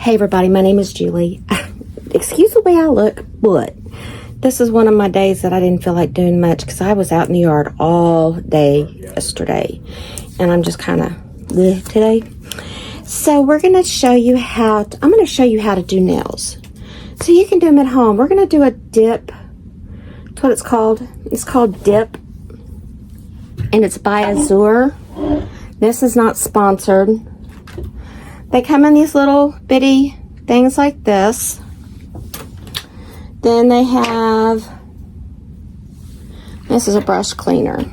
Hey everybody, my name is Julie. Excuse the way I look, but this is one of my days that I didn't feel like doing much because I was out in the yard all day yesterday. And I'm just kind of today. So we're going to show you I'm going to show you how to do nails. So you can do them at home. We're going to do a dip. That's what it's called. It's called Dip. And it's by Azure. This is not sponsored. They come in these little bitty things like this. Then they have, this is a brush cleaner.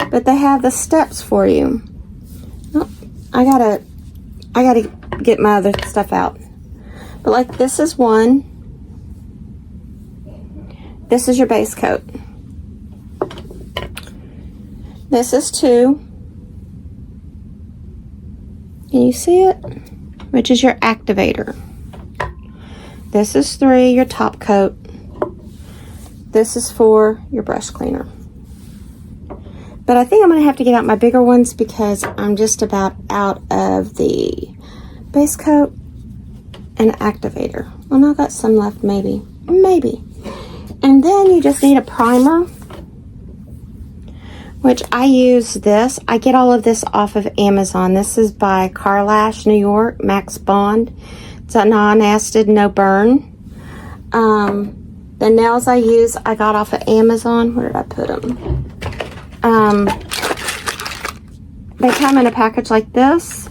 But they have the steps for you. Oh, I gotta get my other stuff out. But like this is one. This is your base coat. This is two. Can you see it? Which is your activator. This is three, your top coat. This is four, your brush cleaner. But I think I'm going to have to get out my bigger ones because I'm just about out of the base coat and activator. Well, no, I've got some left, maybe. Maybe. And then you just need a primer, which I use this. I get all of this off of Amazon. This is by Carlash, New York, Max Bond. It's a non-acid, no burn. The nails I use, I got off of Amazon. Where did I put them? They come in a package like this.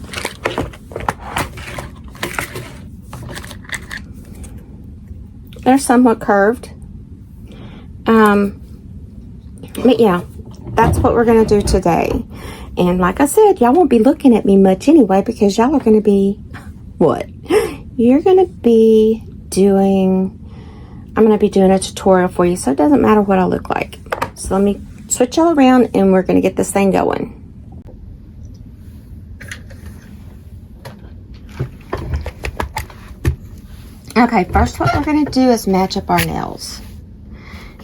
They're somewhat curved. But yeah. That's what we're going to do today. And like I said, y'all won't be looking at me much anyway because y'all are going to be, what? You're going to be doing, I'm going to be doing a tutorial for you, so it doesn't matter what I look like. So let me switch y'all around and we're going to get this thing going. Okay, first what we're going to do is match up our nails.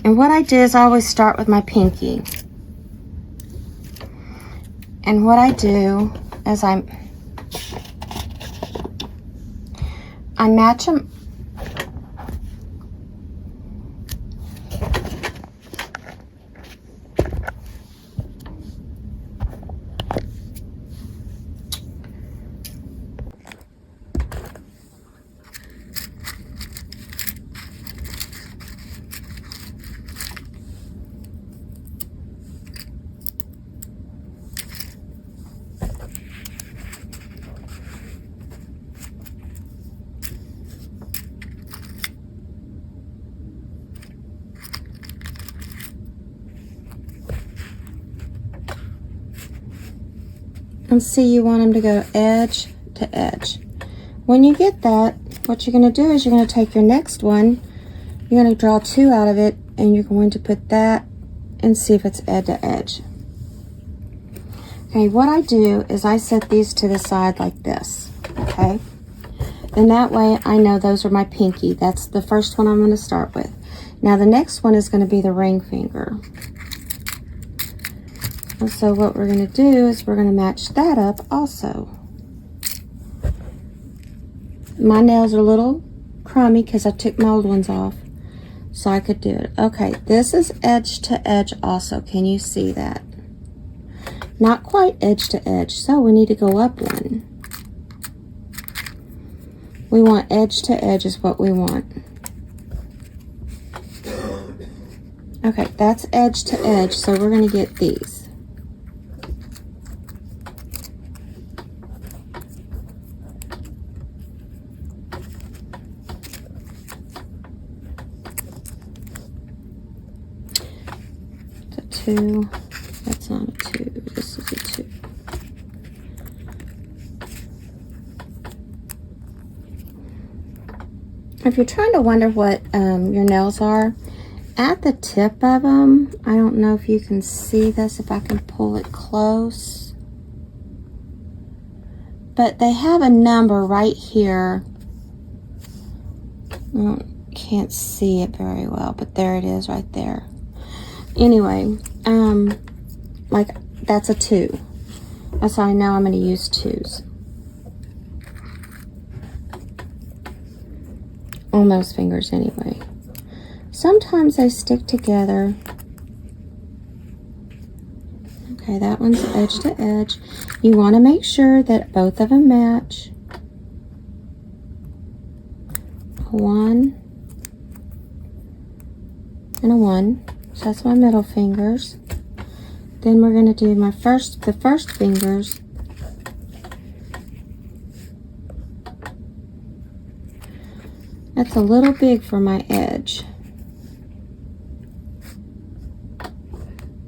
And what I do is I always start with my pinky. And what I do is I match them. And see, you want them to go edge to edge. When you get that, what you're going to do is you're going to take your next one, you're going to draw two out of it, and you're going to put that and see if it's edge to edge. Okay, what I do is I set these to the side like this, okay? And that way I know those are my pinky. That's the first one I'm going to start with. Now the next one is going to be the ring finger. And so what we're going to do is we're going to match that up also. My nails are a little crummy because I took my old ones off so I could do it. Okay, this is edge to edge also. Can you see that? Not quite edge to edge, so we need to go up one. We want edge to edge is what we want. Okay, that's edge to edge, so we're going to get these. Two. That's not a two. This is a two. If you're trying to wonder what your nails are, at the tip of them, I don't know if you can see this, if I can pull it close, but they have a number right here. Can't see it very well, but there it is right there. Anyway, like that's a 2. That's how I know I'm going to use 2s. on those fingers anyway. Sometimes they stick together. Okay, that one's edge to edge. You want to make sure that both of them match. A 1 and a 1. So that's my middle fingers. Then we're going to do the first fingers. That's a little big for my edge.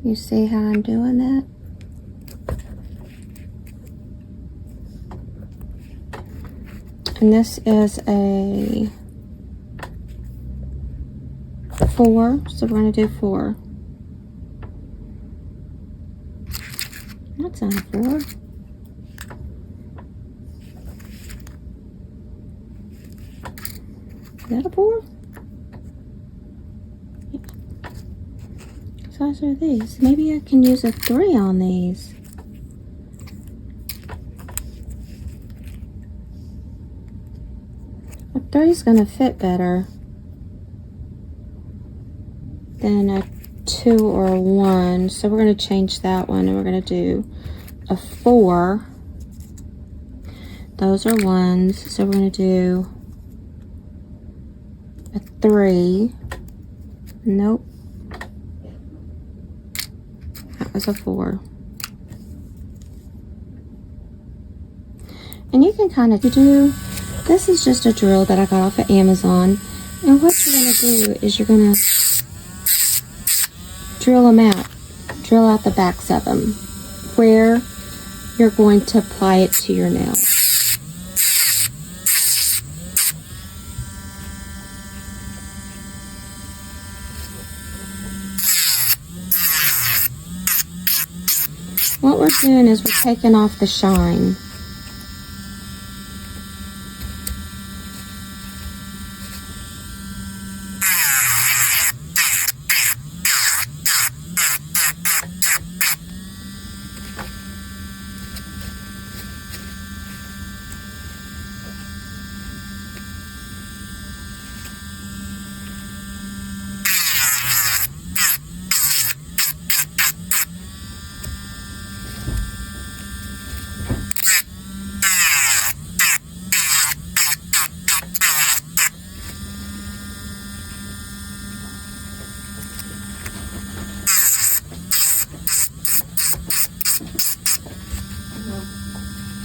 You see how I'm doing that? And this is a 4, so we're going to do 4. That's not a 4. Is that a 4? Yeah. What size are these? Maybe I can use a 3 on these. A 3 is going to fit better than a 2 or a 1. So we're going to change that one and we're going to do a 4. Those are 1s. So we're going to do a 3. Nope. That was a 4. And you can kind of do, this is just a drill that I got off of Amazon. And what you're going to do is you're going to drill them out. Drill out the backs of them where you're going to apply it to your nail. What we're doing is we're taking off the shine.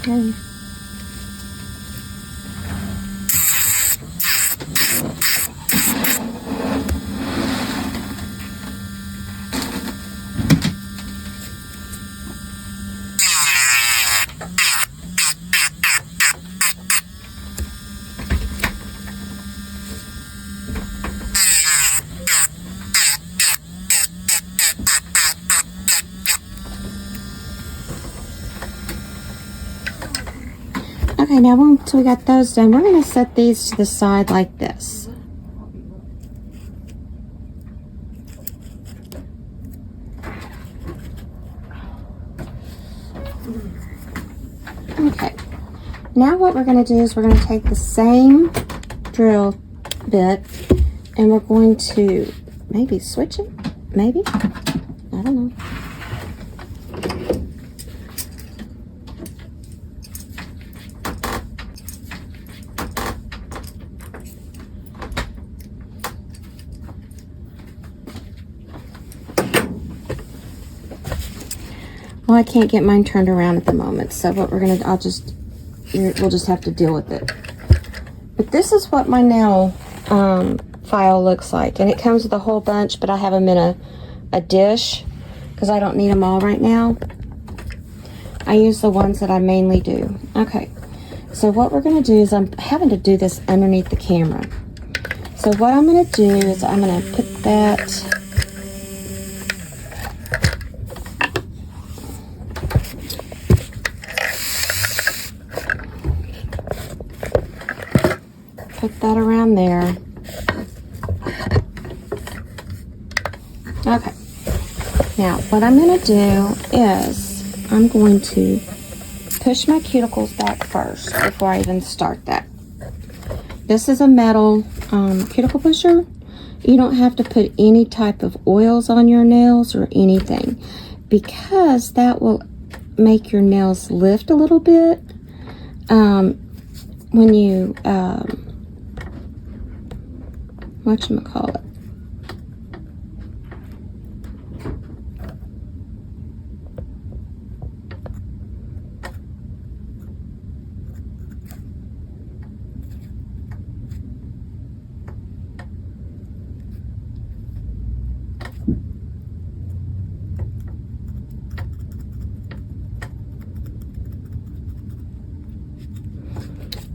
Okay. Okay, now once we got those done, we're going to set these to the side like this. Okay, now what we're going to do is we're going to take the same drill bit and we're going to maybe switch it, maybe, I don't know. Well, I can't get mine turned around at the moment, so what we're gonna, we'll just have to deal with it. But this is what my nail file looks like, and it comes with a whole bunch, but I have them in a dish because I don't need them all right now. I use the ones that I mainly do. Okay, so what we're gonna do is I'm having to do this underneath the camera. So what I'm gonna do is I'm gonna put that around there. Okay. Now, what I'm going to do is I'm going to push my cuticles back first before I even start that. This is a metal cuticle pusher. You don't have to put any type of oils on your nails or anything, because that will make your nails lift a little bit when you whatchamacallit.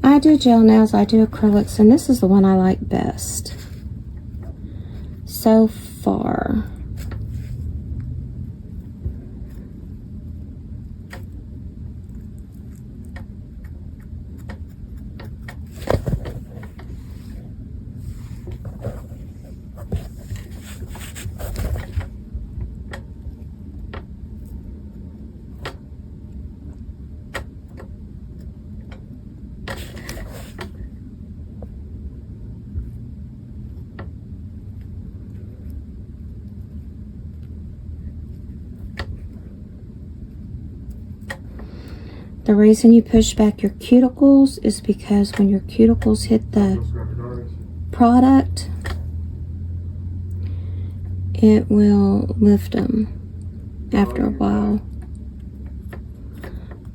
I do gel nails, I do acrylics, and this is the one I like best so far. The reason you push back your cuticles is because when your cuticles hit the product, it will lift them after a while.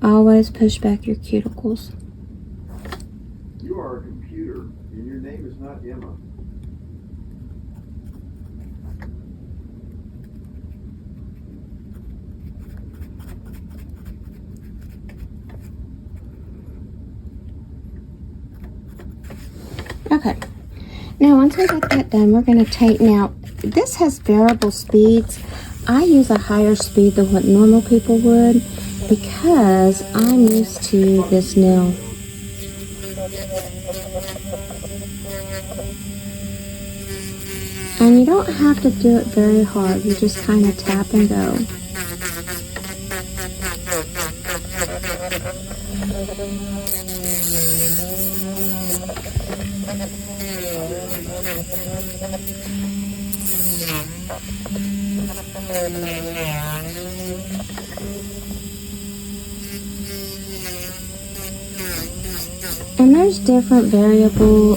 Always push back your cuticles. You are a computer, and your name is not Emma. Okay, now once we got that done, we're going to take, now this has variable speeds. I use a higher speed than what normal people would because I'm used to this nail. And you don't have to do it very hard, you just kind of tap and go. And there's different variable,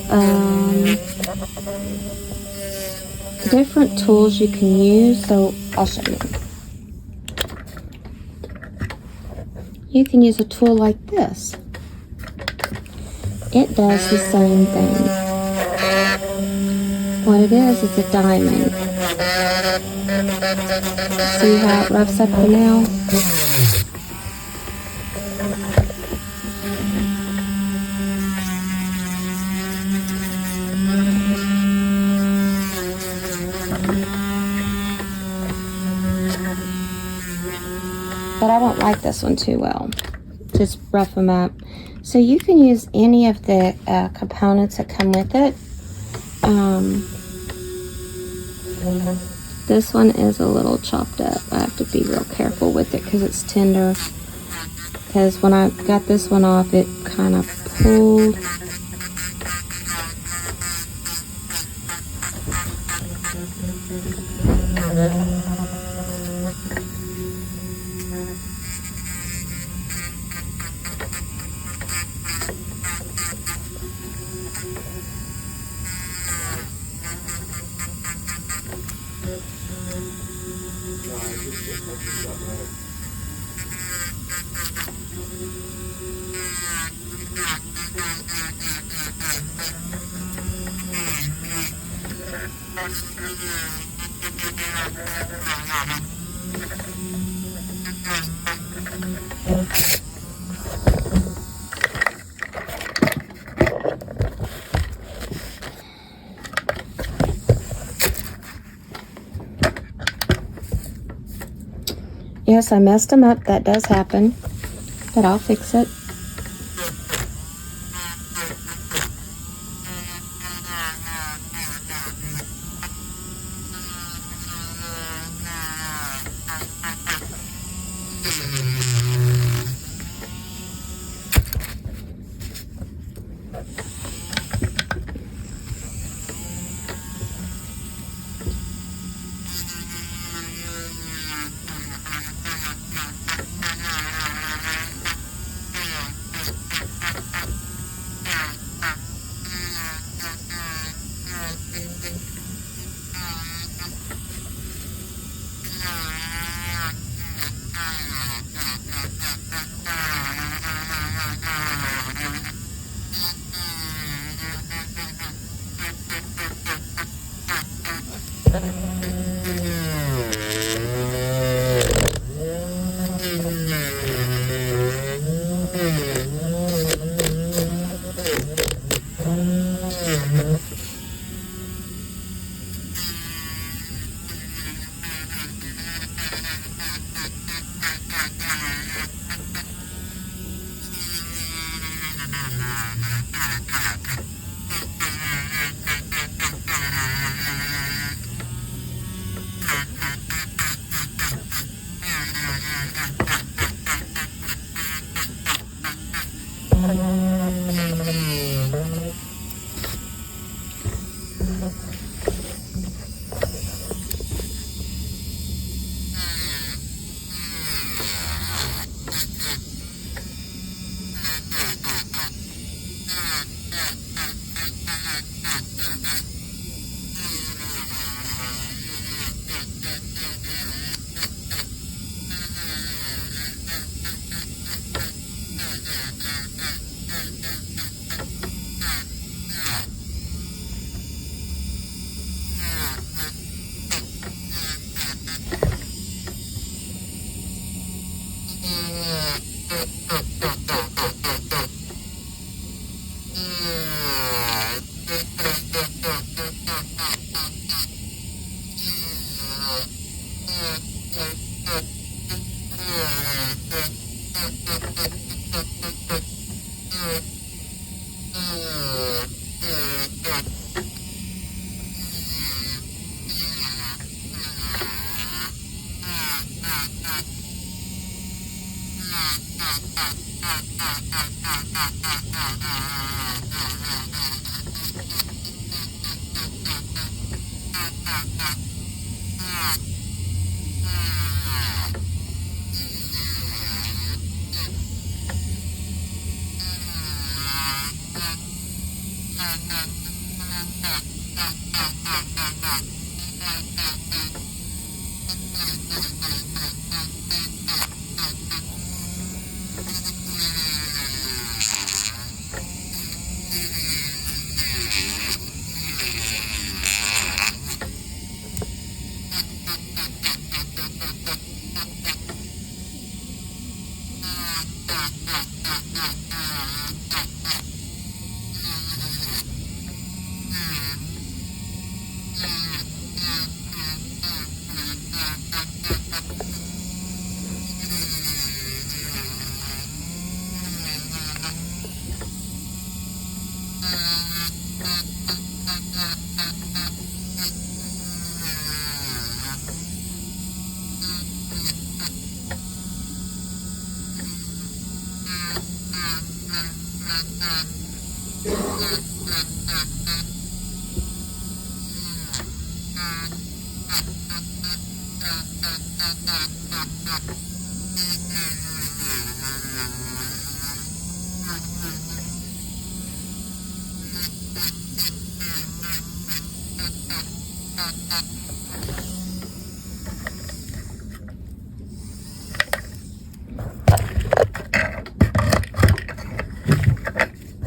different tools you can use, so I'll show you. You can use a tool like this. It does the same thing. What it is a diamond. See how it roughs up the nail? But I don't like this one too well. Just rough them up. So you can use any of the components that come with it. This one is a little chopped up. I have to be real careful with it because it's tender. Because when I got this one off, it kind of pulled. Yes, I messed them up. That does happen. But I'll fix it.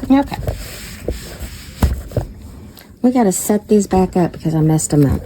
Okay. We got to set these back up because I messed them up.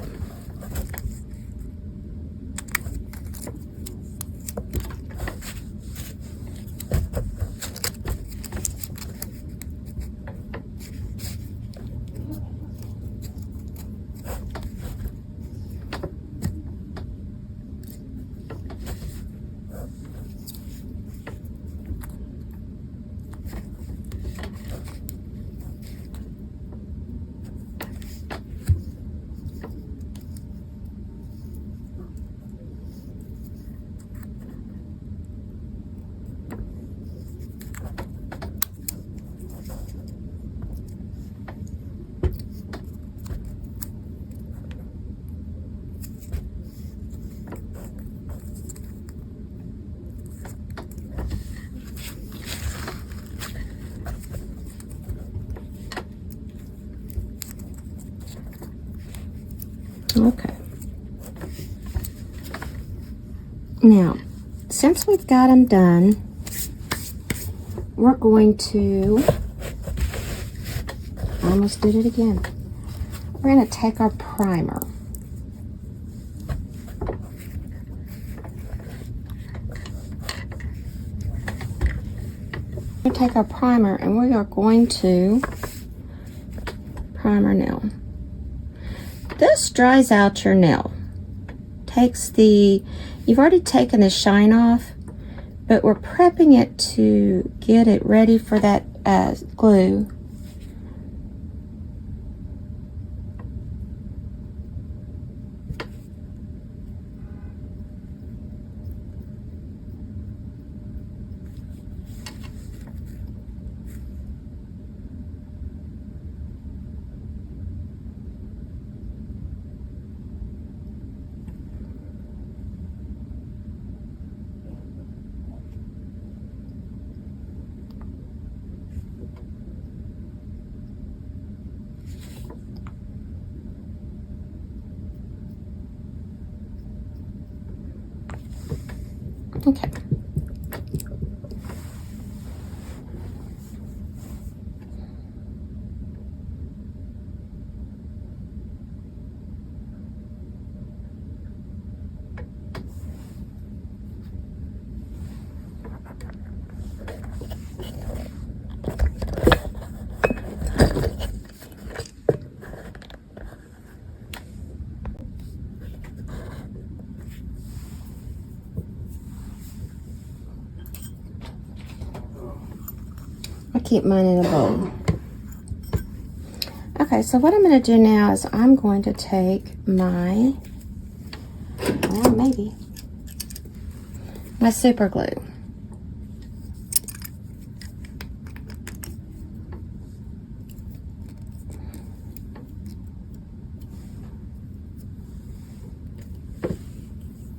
Okay. Now, since we've got them done, we're going to, I almost did it again. We're going to take our primer. We're going to take our primer and we are going to primer nail. This dries out your nail. You've already taken the shine off, but we're prepping it to get it ready for that glue. Okay. I keep mine in a bowl. Okay, so what I'm going to do now is I'm going to take my, well, maybe, my super glue.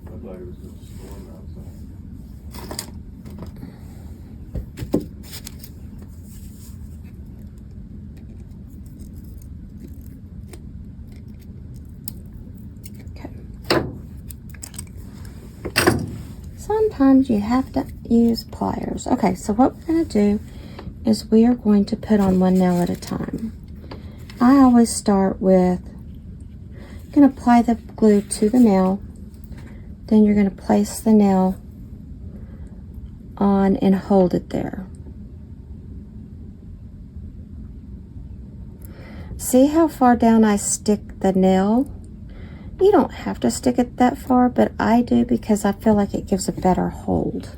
Looked like it was going to storm outside. Sometimes you have to use pliers. Okay, so what we're going to do is we are going to put on one nail at a time. I always start with, going to apply the glue to the nail, then you're going to place the nail on and hold it there. See how far down I stick the nail? You don't have to stick it that far, but I do because I feel like it gives a better hold.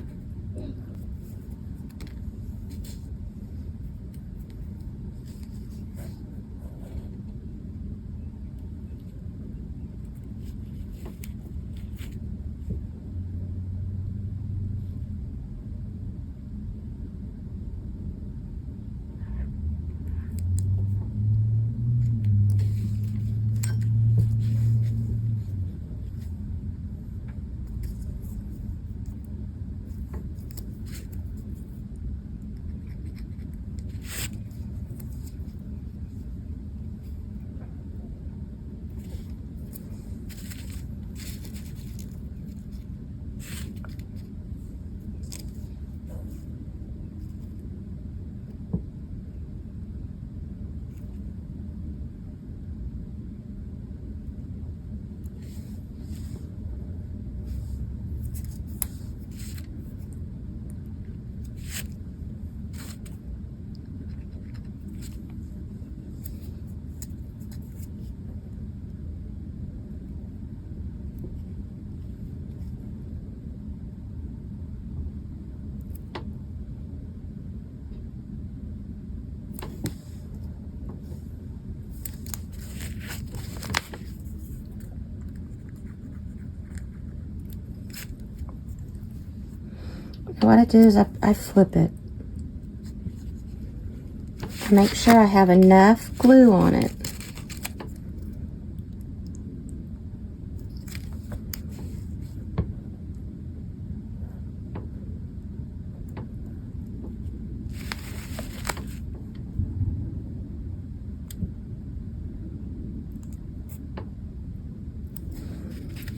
What I do is I flip it to make sure I have enough glue on it.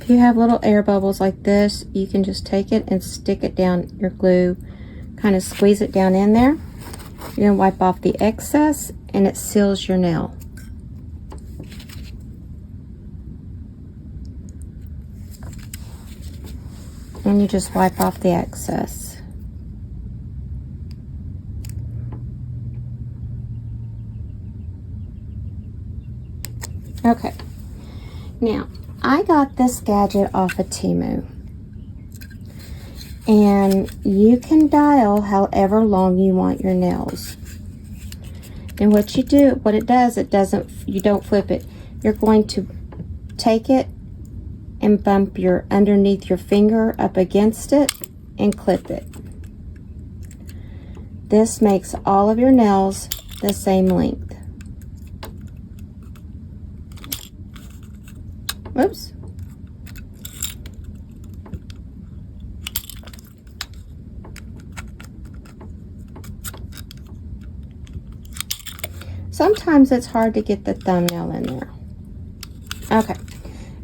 If you have little air bubbles like this, you can just take it and stick it down your glue, kind of squeeze it down in there. You're going to wipe off the excess and it seals your nail. And you just wipe off the excess. Okay, now I got this gadget off of Temu, and you can dial however long you want your nails. And what it does, you don't flip it. You're going to take it and bump underneath your finger up against it and clip it. This makes all of your nails the same length. Whoops. Sometimes it's hard to get the thumbnail in there. Okay,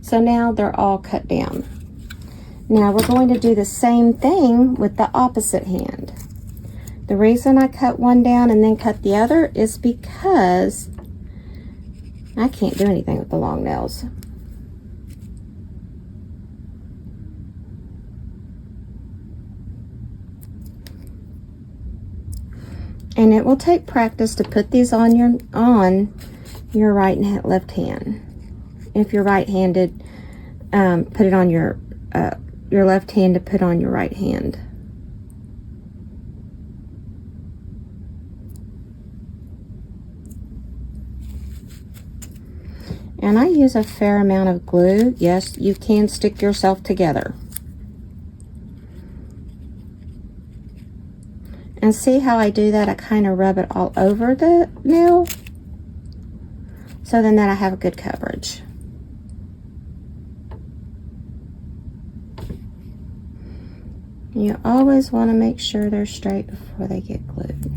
so now they're all cut down. Now we're going to do the same thing with the opposite hand. The reason I cut one down and then cut the other is because I can't do anything with the long nails. And it will take practice to put these on your right and left hand. If you're right-handed, put it on your left hand to put on your right hand. And I use a fair amount of glue. Yes, you can stick yourself together. And see how I do that? I kind of rub it all over the nail, so then that I have a good coverage. You always want to make sure they're straight before they get glued.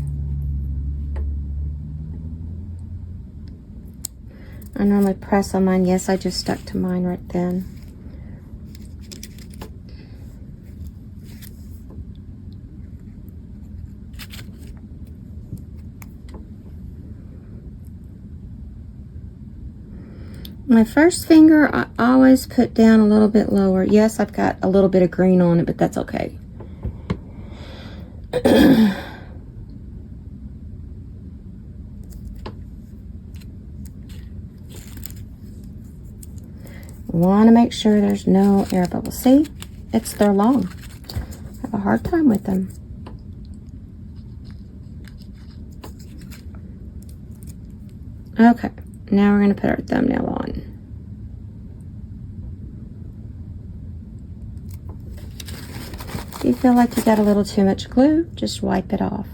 I normally press on mine. Yes, I just stuck to mine right then. My first finger, I always put down a little bit lower. Yes, I've got a little bit of green on it, but that's okay. Want to make sure there's no air bubbles. See, they're long. I have a hard time with them. Okay, now we're going to put our thumbnail on. If you feel like you got a little too much glue, just wipe it off.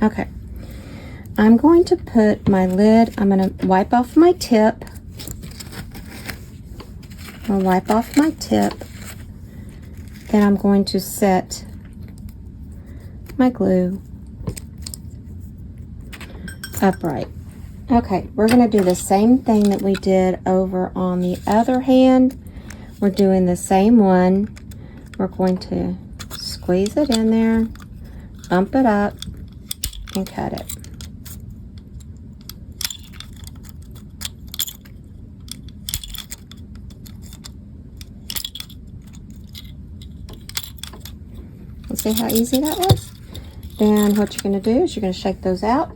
Okay, I'm going to put my lid, I'm going to wipe off my tip. I'll wipe off my tip. Then I'm going to set my glue upright. Okay, we're going to do the same thing that we did over on the other hand. We're doing the same one. We're going to squeeze it in there, bump it up, and cut it. See how easy that was? Then what you're going to do is you're going to shake those out.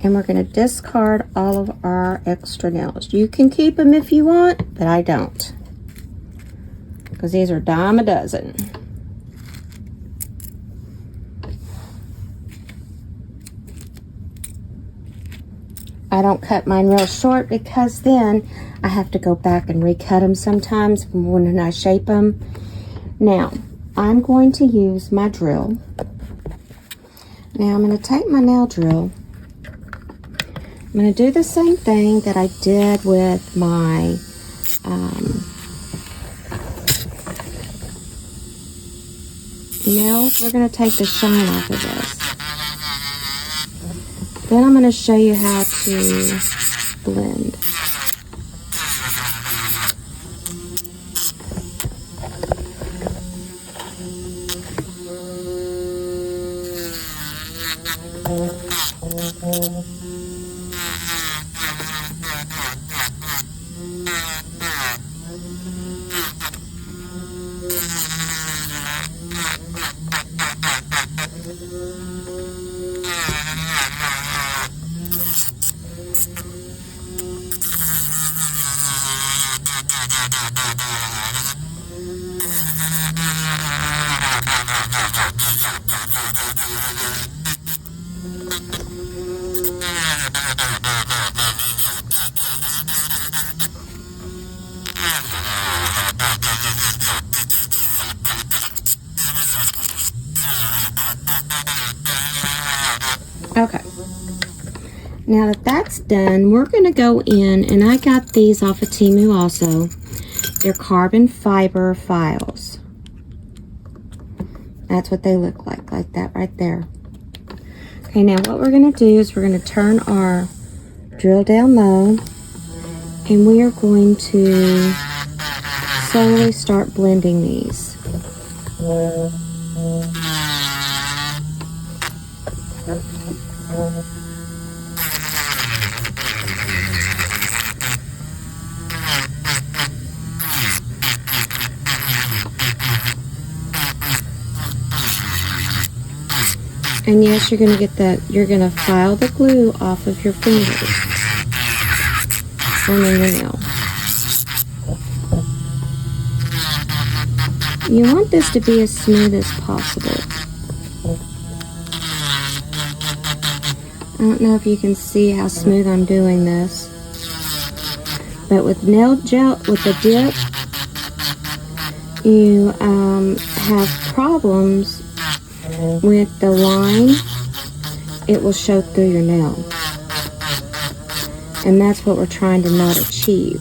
And we're going to discard all of our extra nails. You can keep them if you want, but I don't. Because these are a dime a dozen. I don't cut mine real short because then I have to go back and recut them sometimes when I shape them. Now, I'm going to use my drill. Now, I'm going to take my nail drill. I'm going to do the same thing that I did with my nails. We're going to take the shine off of this. Then I'm going to show you how to blend. Okay. Now that that's done, we're going to go in, and I got these off of Temu also. They're carbon fiber files. That's what they look like that right there. Okay, now what we're going to do is we're going to turn our drill down low, and we are going to slowly start blending these. And yes, you're gonna file the glue off of your fingers and then your nail. You want this to be as smooth as possible. I don't know if you can see how smooth I'm doing this, but with nail gel, with the dip, you have problems with the line. It will show through your nail, and that's what we're trying to not achieve.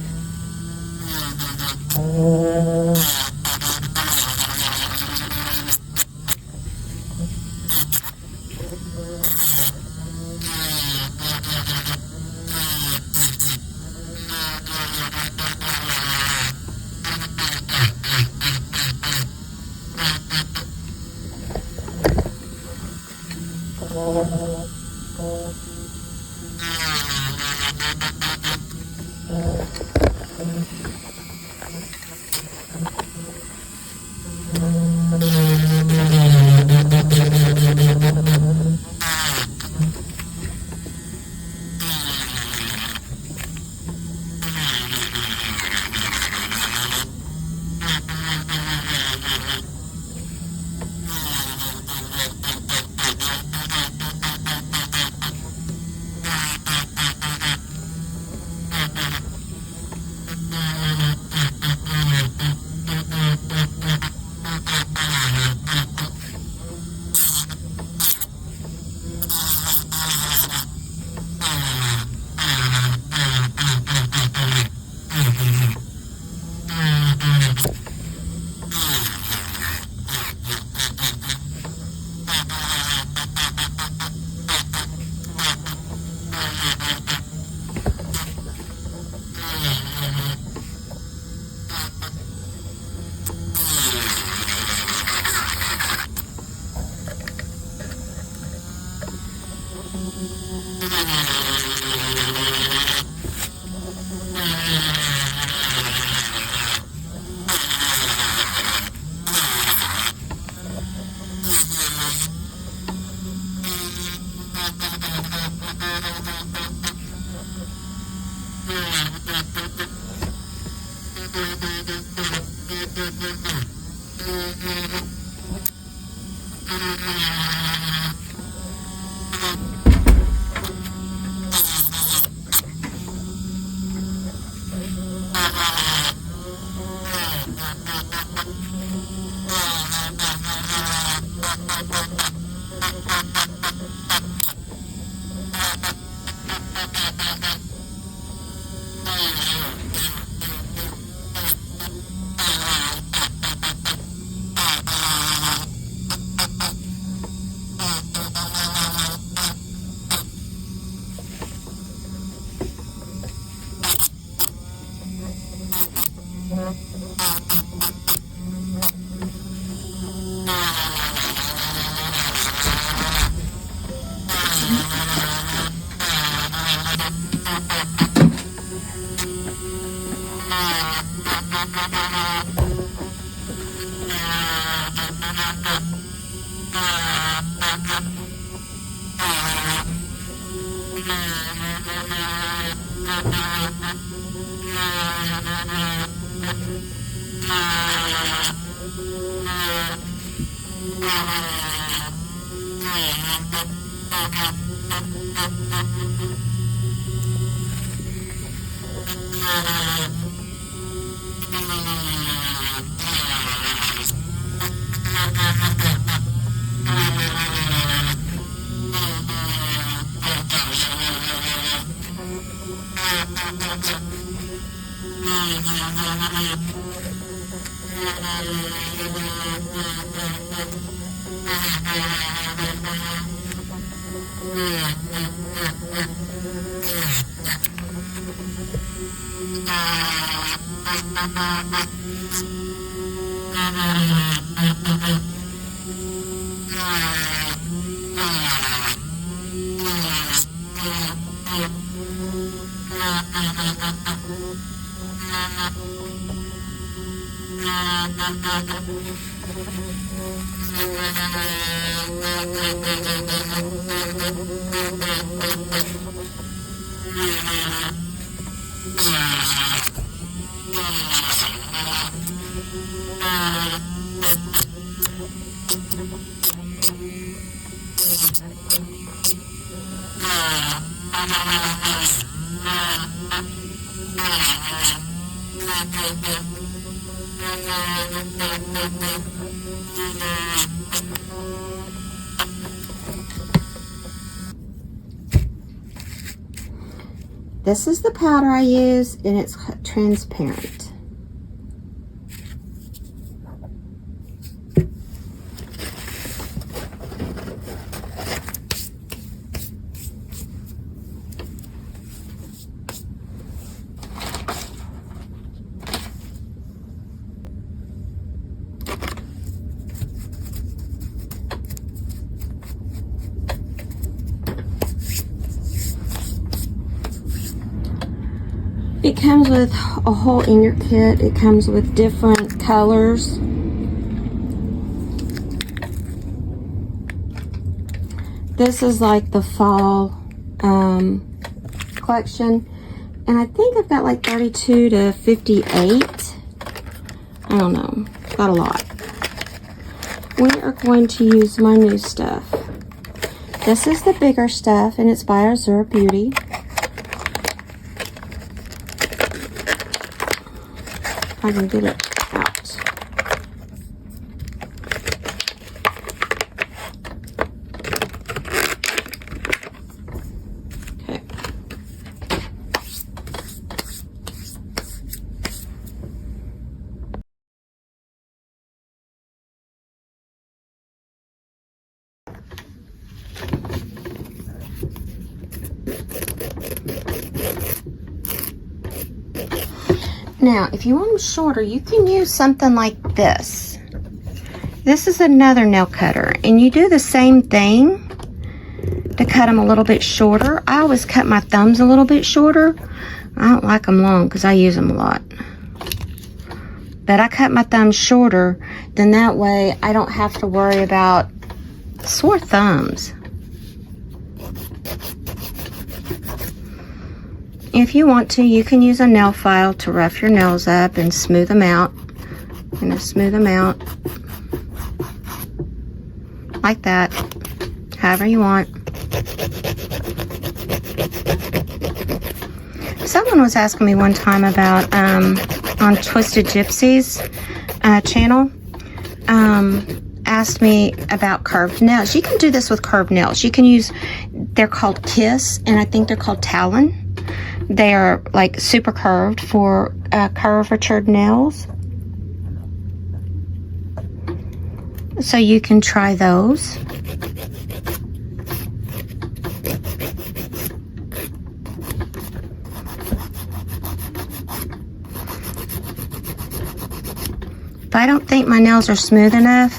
This is the powder I use, and it's transparent. It comes with a whole in your kit. It comes with different colors. This is like the fall collection. And I think I've got like 32 to 58. I don't know. Got a lot. We are going to use my new stuff. This is the bigger stuff, and it's by our Zura Beauty. I can get it out. Okay. Now, if you want them shorter, you can use something like this. This is another nail cutter, and you do the same thing to cut them a little bit shorter. I always cut my thumbs a little bit shorter. I don't like them long because I use them a lot. But I cut my thumbs shorter, then that way I don't have to worry about sore thumbs. If you want to, you can use a nail file to rough your nails up and smooth them out. I'm going to smooth them out like that, however you want. Someone was asking me one time about, on Twisted Gypsy's channel, asked me about curved nails. You can do this with curved nails. You can use, they're called Kiss, and I think they're called Talon. They are like super curved for curvatured nails. So you can try those. If I don't think my nails are smooth enough,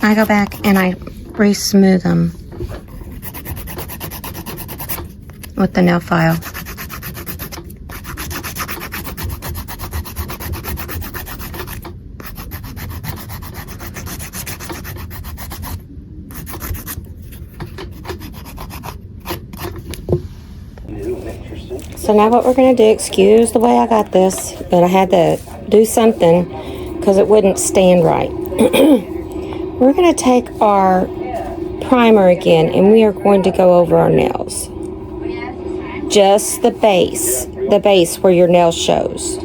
I go back and I re-smooth them with the nail file. So now what we're going to do, excuse the way I got this, but I had to do something because it wouldn't stand right. We're going to take our primer again, and we are going to go over our nails. Just the base where your nail shows.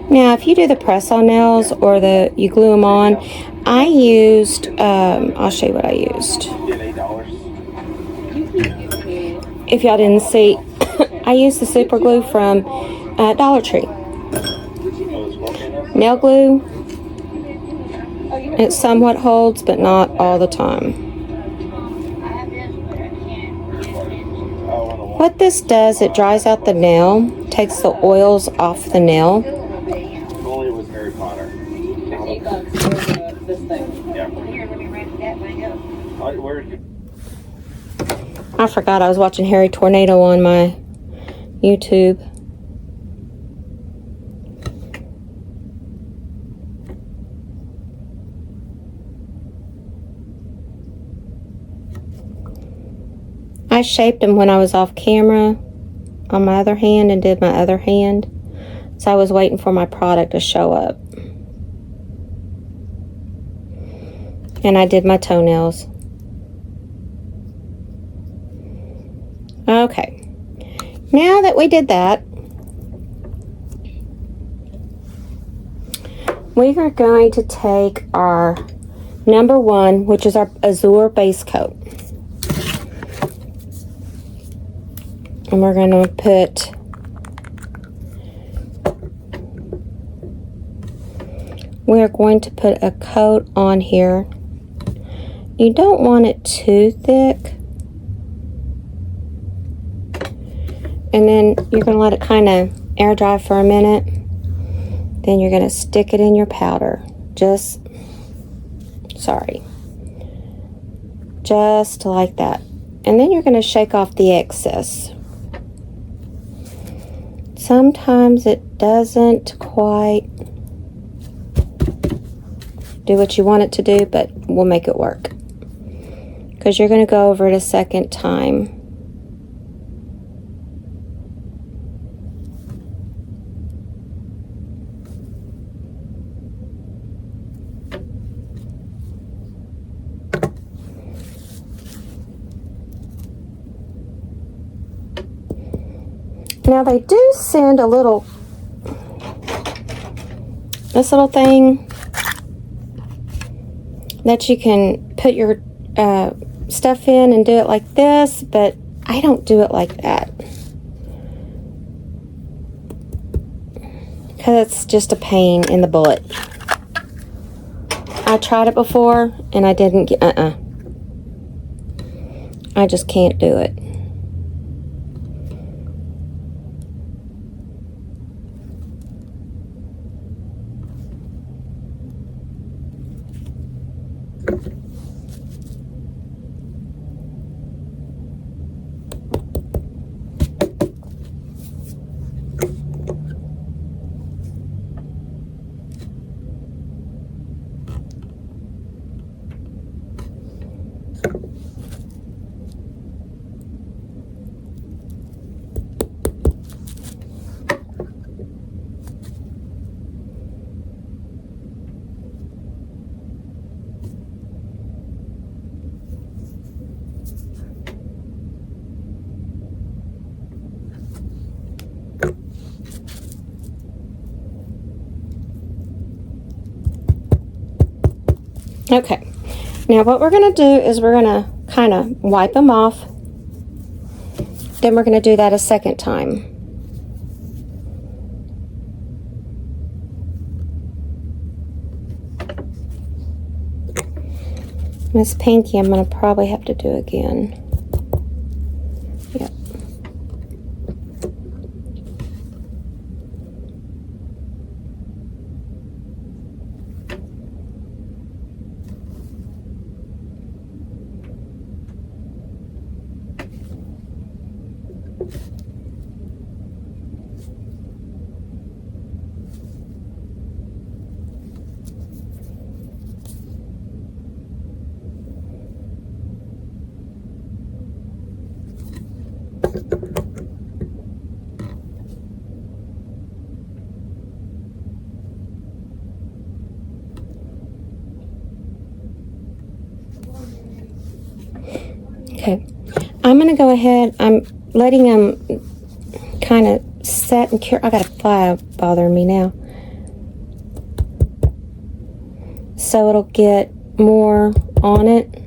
Now, if you do the press-on nails or you glue them on, I used, I'll show you what I used. If y'all didn't see, I used the super glue from Dollar Tree. Nail glue, it somewhat holds, but not all the time. What this does, it dries out the nail, takes the oils off the nail. I forgot I was watching Harry Tornado on my YouTube. I shaped them when I was off camera on my other hand and did my other hand. So I was waiting for my product to show up. And I did my toenails. Okay. Now that we did that, we are going to take our number 1, which is our Azure base coat. And we're going to put a coat on here. You don't want it too thick. And then you're going to let it kind of air dry for a minute. Then you're going to stick it in your powder. Just like that. And then you're going to shake off the excess. Sometimes it doesn't quite do what you want it to do, but we'll make it work. Because you're going to go over it a second time. Now they do send this little thing that you can put your stuff in and do it like this, but I don't do it like that. Because it's just a pain in the butt. I tried it before and I didn't get, I just can't do it. Okay, now what we're going to do is we're going to kind of wipe them off. Then we're going to do that a second time. Miss Pinky, I'm going to probably have to do again. Yep. Okay, I'm going to go ahead. I'm letting them kind of set and cure. I got a fly bothering me now. So it'll get more on it.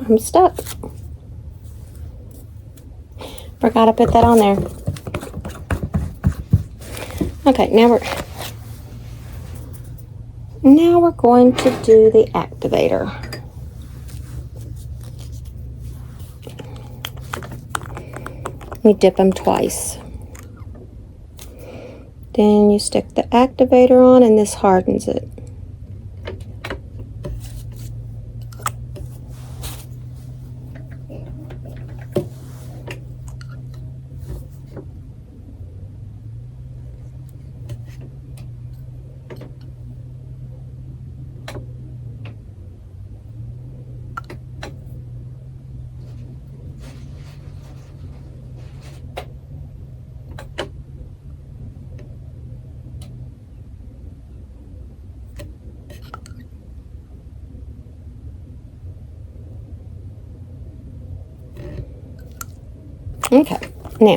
I'm stuck. Forgot to put that on there. Okay, now we're going to do the activator. You dip them twice. Then you stick the activator on and this hardens it. Okay, now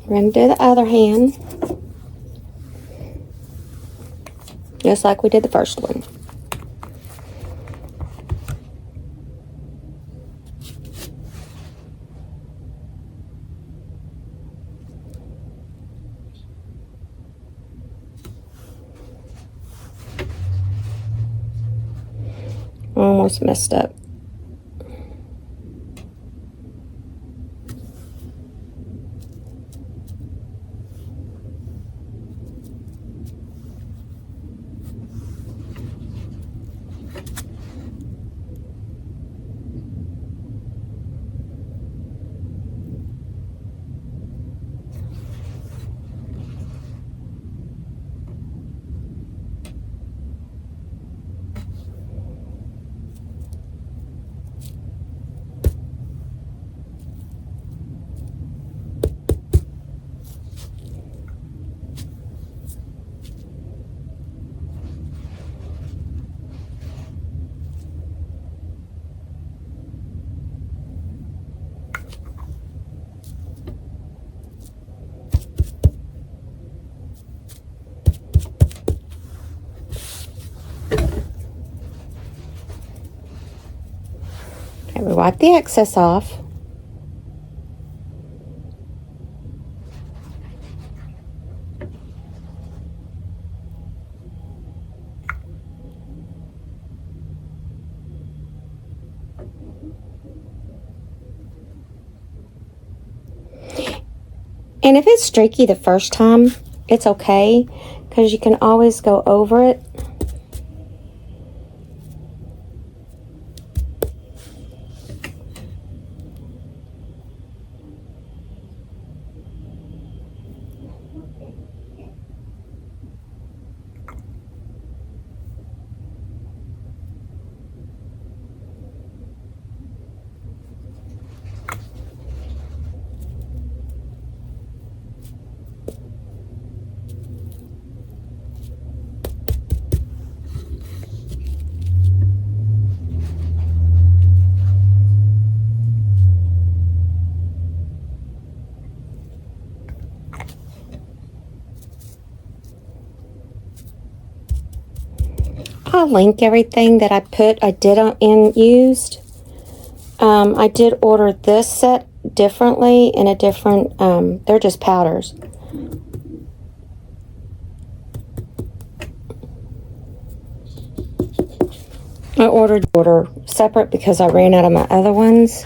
we're going to do the other hand just like we did the first one. Almost messed up. Okay, we wipe the excess off. And if it's streaky the first time, it's okay, because you can always go over it. I'll link everything that I did and used. I did order this set differently in a different, they're just powders. I ordered separate because I ran out of my other ones.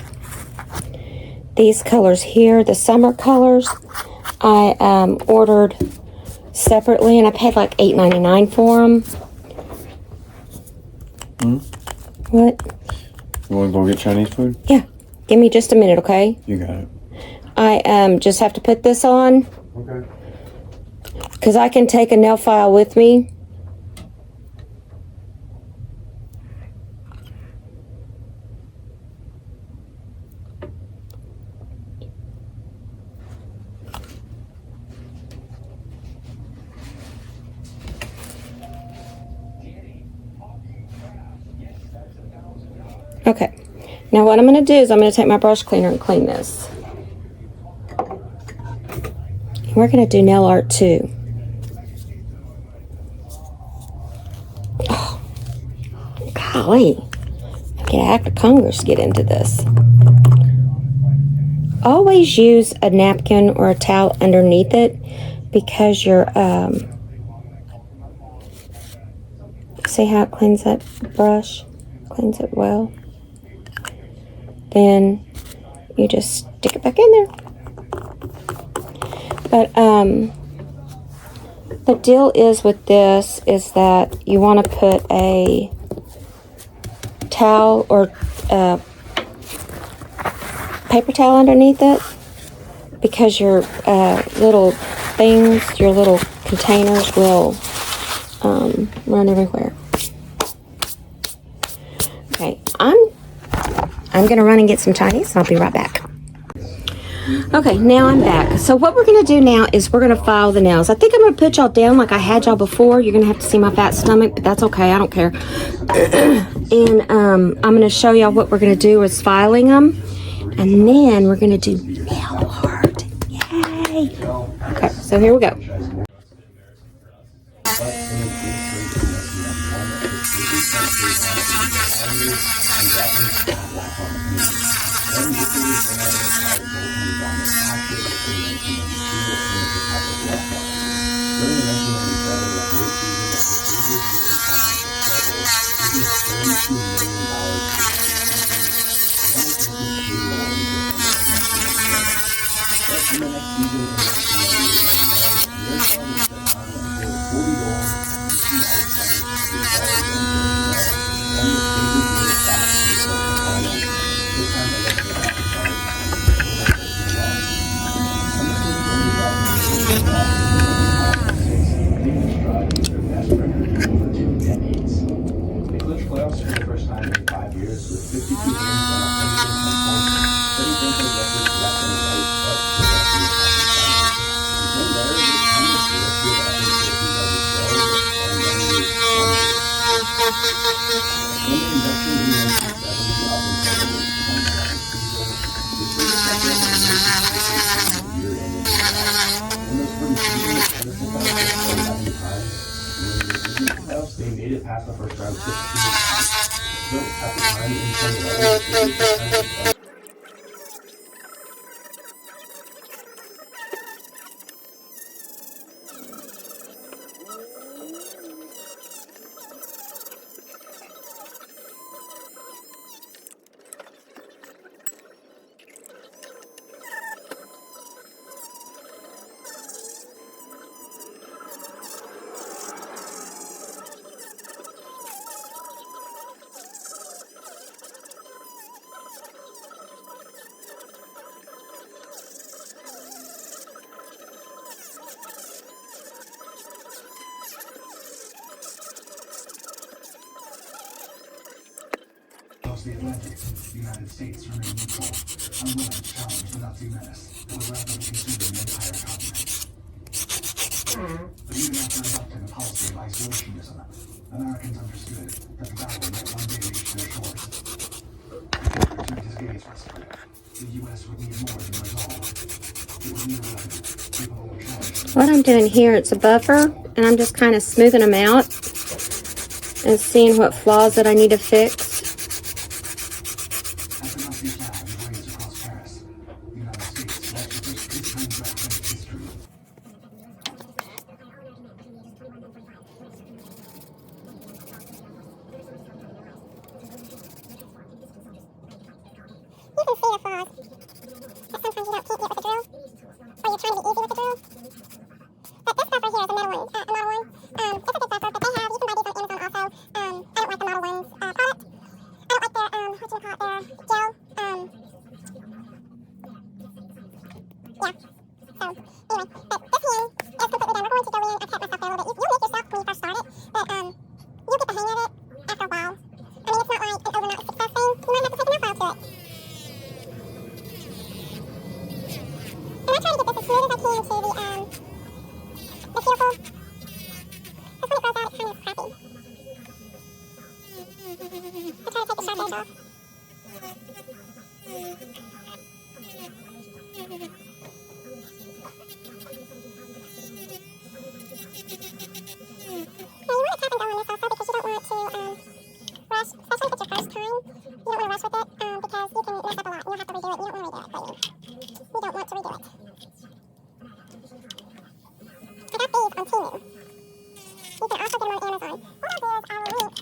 These colors here, the summer colors, I ordered separately, and I paid like $8.99 for them. What? You want to go get Chinese food? Yeah. Give me just a minute, okay? You got it. I just have to put this on. Okay. Because I can take a nail file with me. Okay, now what I'm going to do is I'm going to take my brush cleaner and clean this. We're going to do nail art too. Oh, golly. I get an act of Congress to get into this. Always use a napkin or a towel underneath it because your, see how it cleans that brush? Cleans it well. Then you just stick it back in there. But the deal is with this is that you want to put a towel or paper towel underneath it because your little things, your little containers will run everywhere. Okay, I'm gonna run and get some Chinese, and I'll be right back. Okay, now I'm back. So what we're gonna do now is we're gonna file the nails. I think I'm gonna put y'all down like I had y'all before. You're gonna have to see my fat stomach, but that's okay. I don't care. And I'm gonna show y'all what we're gonna do is filing them, and then we're gonna do nail art. Yay! Okay, so here we go. They made it past the first round 15 at the time in 2011. The Atlantic, the United States remained neutral, unwilling to challenge the Nazi menace that was rapidly consuming the entire continent. But even after adopting a policy of isolationism, Americans understood that the battle might one day reach their shores. Hitler turned his gaze westward. The U.S. would need more than resolve. It would need a weapon capable of challenging. What I'm doing here, it's a buffer, and I'm just kind of smoothing them out and seeing what flaws that I need to fix. As the Nazi flag raised across Paris, what you call it there, gel. Yeah. So, anyway, but this hand is completely done. We're going to go in. I cut myself there a little bit. You'll make yourself when you first start it, but you'll get the hang of it after a while. I mean, it's not like an overnight success thing. You might have to take an effort to it. And I try to get this as smooth as I can to the cuticle. Because when it grows out, it's kind of crappy. I try to take the sharp edge off. Now you want to tap and go on this also because you don't want to rush, especially if it's your first time. You don't want to rush with it because you can mess up a lot and you'll have to redo it. You don't want to redo it, but you don't want to redo it. I got these on Temu. You can also get them on Amazon. What I'll do is I will link what I can on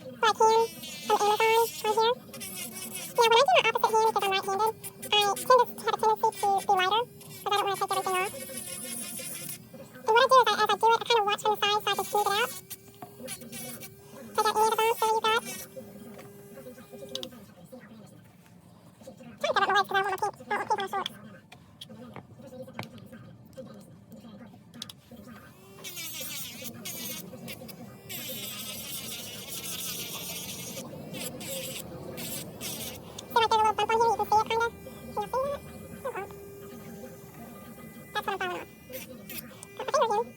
Amazon on here. Now when I do my opposite hand because I'm right-handed, I tend to have a tendency to be lighter because I don't want to take everything off. And what I do is, as I do it, I kind of watch from the side so I can smooth it out. Take out any of the bumps that you've got. I'm trying to cover up my legs because I don't want pink on my shorts. See right there, a little bump on here, you can see it kind of. Can you see that? Oh, bump. That's what I'm following off. Got my fingers in.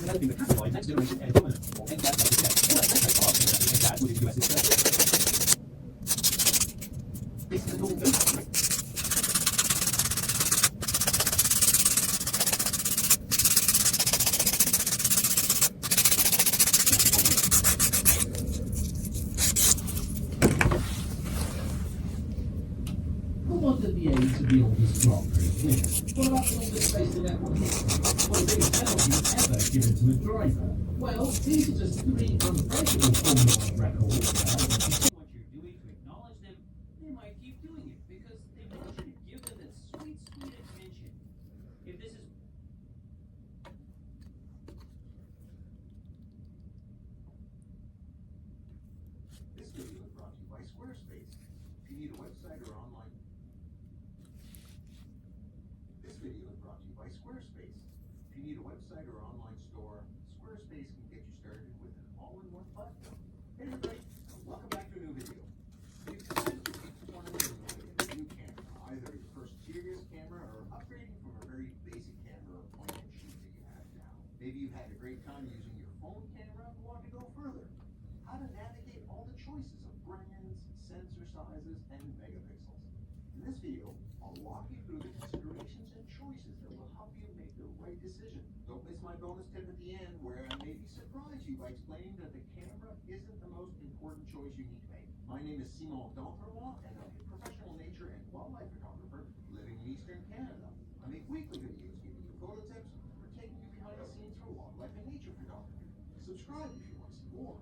developing the classified next generation air dominant, or NGAD tech. All that tech so far, NGAD within the US is this is a normal thing. Who wanted the aim to be oldest clock winner? What about the oldest space in F1 history? What the biggest penalty ever given to a driver? Well, these are just 3 unbreakable Formula 1 records. What you're doing to acknowledge them, they might keep doing it because they want you to give them that sweet, sweet attention. If this is This video is brought to you by Squarespace. If you need a website or online... This video is brought to you by Squarespace. If you need a website or online store, Squarespace can get you started with an all-in-one platform. Hey everybody, welcome back to a new video. If you decided to keep wanting to get a new camera, either your first serious camera or upgrading from a very basic camera or point and shoot that you have now. Maybe you've had a great time using your phone camera and want to go further. How to navigate all the choices of brands, sensor sizes, and megapixels. In this video, I'll walk you through the considerations and choices that will help you make the right decision. Don't miss my bonus tip at the end where I maybe surprise you by explaining that the camera isn't the most important choice you need to make. My name is Simon D'Entremois, and I'm a professional nature and wildlife photographer living in Eastern Canada. I make weekly videos giving you photo tips or taking you behind the scenes for wildlife and nature photography. Subscribe if you want to see more.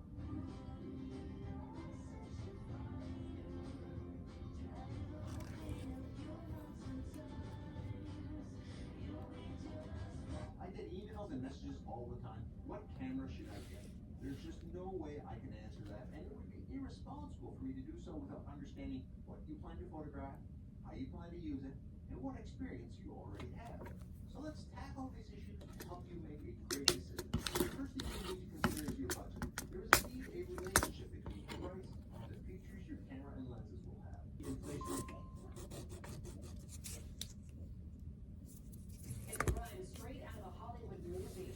I get emails and messages all the time. What camera should I get? There's just no way I can answer that, and it would be irresponsible for me to do so without understanding what you plan to photograph, how you plan to use it, and what experience you already have. So let's tackle these issues to help you make a great decision. The first thing you need to consider is your budget. There is indeed a relationship between the price and the features your camera and lenses will have. Inflation. It's running straight out of a Hollywood movie.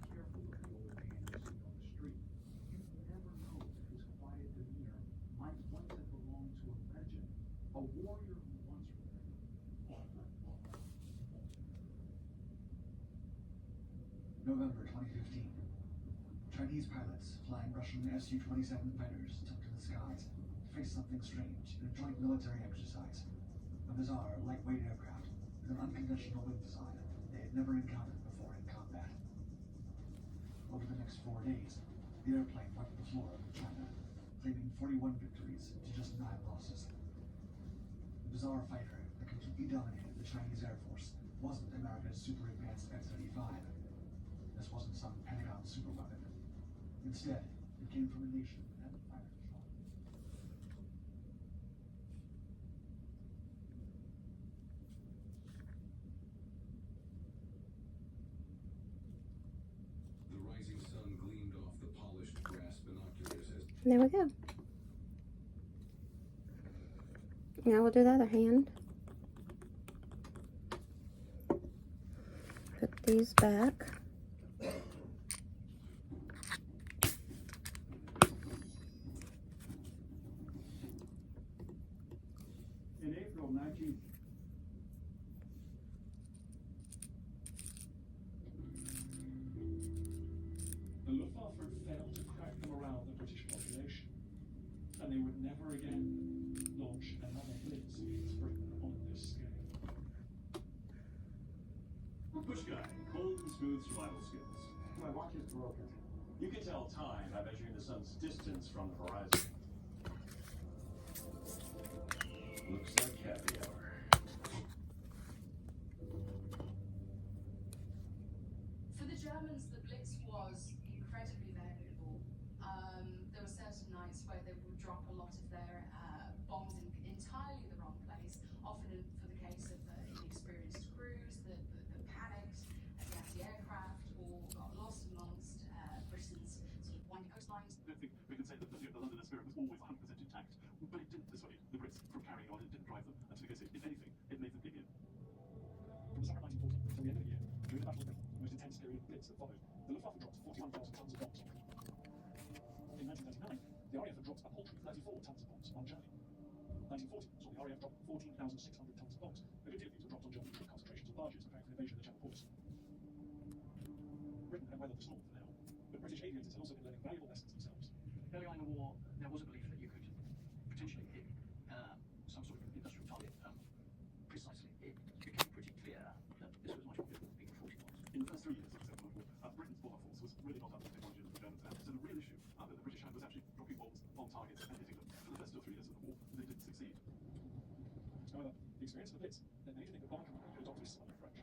Careful of the older man you see on the street. You never know if his quiet demeanor might once have belonged to a legend, a warrior who once November 2015. Chinese pilots flying Russian Su-27 fighters took to the skies to face something strange in a joint military exercise. A bizarre, lightweight aircraft with an unconventional wing design they had never encountered before in combat. Over the next 4 days, the airplane wiped the floor of China, claiming 41 victories to just 9 losses. The bizarre fighter that completely dominated the Chinese Air Force wasn't America's super advanced F-35. This wasn't some Pentagon superweapon. Instead, it came from a nation that hadn't fired a shot. The rising sun gleamed off the polished brass binoculars as There we go. Now we'll do the other hand. Put these back. In April 19... The Luftwaffe failed to crack the morale of the British population, and they would never again launch another blitz against Britain on this scale. Push guy, cold and smooth survival skills. My watch is broken. You can tell time by measuring the sun's distance from the horizon. Looks like happy hour. For the Germans, the Blitz was incredibly variable. There were certain nights where they would drop a lot of their bombs in entirely the wrong place, often for the case of inexperienced crews that panicked against the aircraft or got lost amongst Britain's sort of winding coastlines. I don't think we can say that the London spirit was always 100% intact, but it blitz that followed, the Luftwaffe dropped 41,000 tons of bombs on Britain. In 1939, the RAF had dropped a paltry 34 tons of bombs on Germany. 1940 saw the RAF drop 14,600 tons of bombs. A good deal of these were dropped on German concentrations of barges preparing for invasion of the Channel ports. Britain had weathered the storm for now, but British aviators had also been learning valuable lessons themselves. Early on in the war, there was a belief that you could potentially hit some sort of industrial target precisely. It became pretty clear that this was much more difficult than being 40 miles. In the first 3 years of the Second World War, Britain's bomber force was really not up to the technology that the Germans had. So the real issue that the British had was actually dropping bombs on targets and hitting them. For the first 2 or 3 years of the war, they didn't succeed. However, the experience of the Blitz led many to think that bomber command could adopt this similar approach.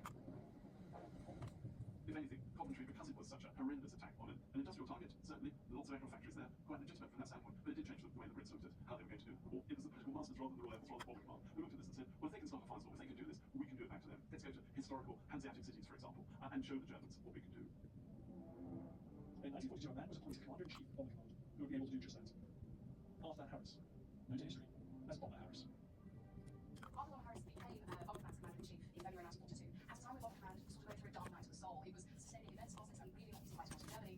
If anything, Coventry, because it was such a horrendous attack on an industrial target, certainly, lots of aircraft factories there, quite legitimate from that standpoint, but it did change the way the Brits looked at how they were going to do the war. It was the political masters rather than the Royal Air Force, rather than the bomber command, who looked at this and said, well, if they can start a firestorm, if they can do this, we can do it back to them. Let's go to historical Hanseatic cities, for example, and show the Germans what we can do. In 1942, a man was appointed commander-in-chief of Bomber Command who would be able to do just that. Arthur Harris, known to history as Bomber Harris. Arthur Harris became Bomber Command's commander-in-chief in February 1942. At the time, Bomber Command sort of went through a dark night of the soul. It was sustaining immense losses and really not so much to Germany.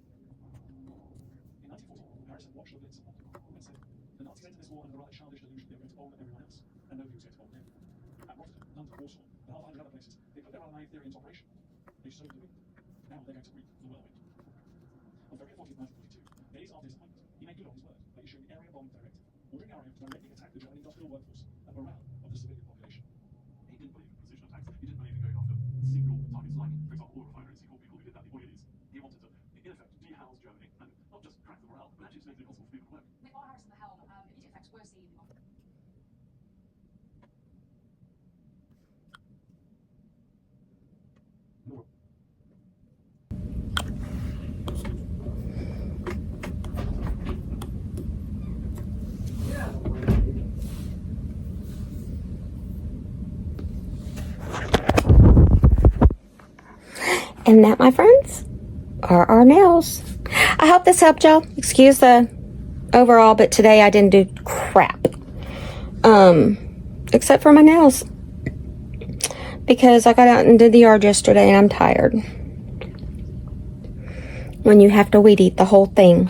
In 1940, Harris had watched the Blitz of London and said, the Nazis entered this war under a rather childish delusion they were going to bowl everyone else, and nobody was going to bowl them. At Rotterdam, London, Warsaw, and half a hundred other places, they put their RMI theory into operation. They sowed the wind. Now they're going to reap the whirlwind. On February 14th, 1942, days after his appointment, he made good on his word by issuing the Area Bomb Directive, ordering the RAF to directly attack the German industrial workforce and morale of the civilian population. He didn't believe in precision attacks. He didn't believe in going after single targets like, for example, oil refineries. He called people who did that the oilies. He wanted to, in effect, dehouse Germany and not just crack the morale, but actually to make it impossible for people to work. With Arthur Harris at the helm, immediate effects were seen on And that, my friends, are our nails. I hope this helped y'all. Excuse the overall, but today I didn't do crap. Except for my nails. Because I got out and did the yard yesterday and I'm tired. When you have to weed eat the whole thing.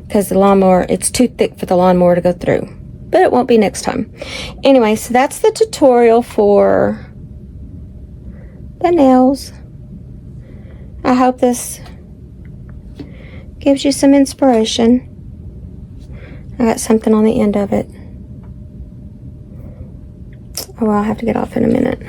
Because the lawnmower, it's too thick for the lawnmower to go through. But it won't be next time. Anyway, so that's the tutorial for the nails. I hope this gives you some inspiration. I got something on the end of it. Oh, well, I'll have to get off in a minute.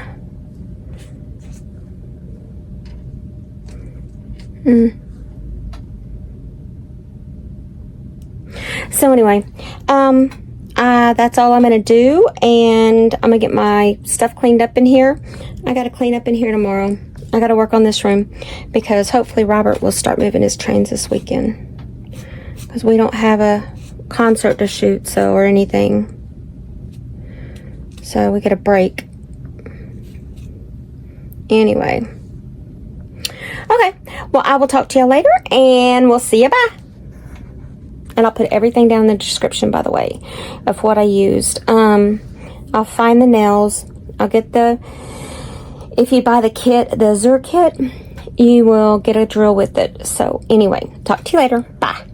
So anyway, that's all I'm going to do. And I'm going to get my stuff cleaned up in here. I got to clean up in here tomorrow. I got to work on this room because hopefully Robert will start moving his trains this weekend. Because we don't have a concert to shoot, or anything. So we get a break. Anyway. Okay. Well, I will talk to you later and we'll see you. Bye. And I'll put everything down in the description, by the way, of what I used. I'll find the nails. I'll get if you buy the kit, the Azure kit, you will get a drill with it. So anyway, talk to you later. Bye.